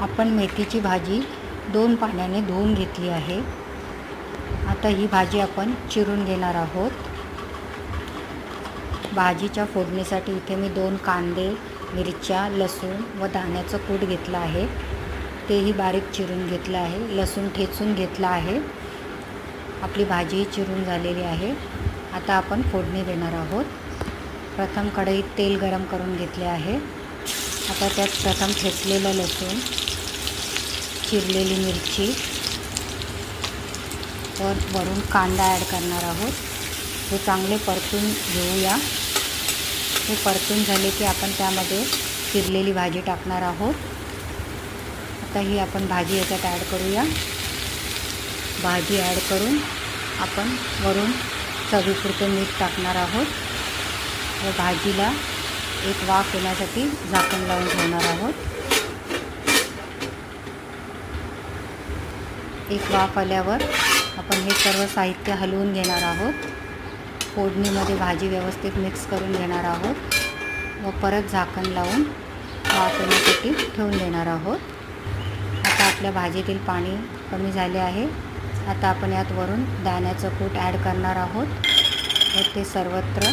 आपण मेथीची भाजी 2 पाण्याने धुवून घेतली आहे. आता ही भाजी आपण चिरून घेणार आहोत. भाजीच्या फोडणीसाठी इथे मी 2 कांदे, मिरच्या, लसूण व दाण्याचं कूट घेतलं आहे. तेही बारीक चिरून घेतलं आहे. लसूण ठेचून घेतला आहे. आपली भाजी चिरून झालेली आहे. आता आपण फोडणी देणार आहोत. प्रथम कढईत तेल गरम करून घेतले आहे. आता त्यात प्रथम ठेचलेलं लसूण, चिरलेली मिरची व वरून कांदा ॲड करणार आहोत. हे चांगले परतून घेऊया. हे परतून झाले की आपण त्यामध्ये चिरलेली भाजी टाकणार आहोत. आता ही आपण भाजी याच्यात ॲड करूया. भाजी ॲड करून आपण वरून चवीपुरते मीठ टाकणार आहोत व भाजीला एक वाफ येण्यासाठी झाकण लावून ठेवणार आहोत. एक वाफ आल्यावर आपण हे सर्व साहित्य हलवून घेणार आहोत. फोडणीमध्ये भाजी व्यवस्थित मिक्स करून घेणार आहोत व परत झाकण लावून वाफ येण्यासाठी ठेवून देणार आहोत. आता आपल्या भाजीतील पाणी कमी झाले आहे. आता आपण यात वरून दाण्याचं कूट ॲड करणार आहोत व ते सर्वत्र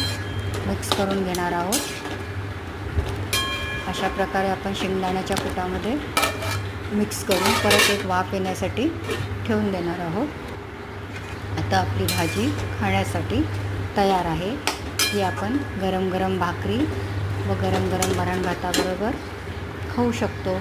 मिक्स करून घेणार आहोत. अशा प्रकारे आपण शेंगदाण्याच्या कुटामध्ये मिक्स करून परत एक वाफ येण्यासाठी ठेवून देणार आहोत. आता आपली भाजी खाण्यासाठी तयार आहे. ही आपण गरम गरम भाकरी व गरम गरम वरण भाताबरोबर खाऊ शकतो.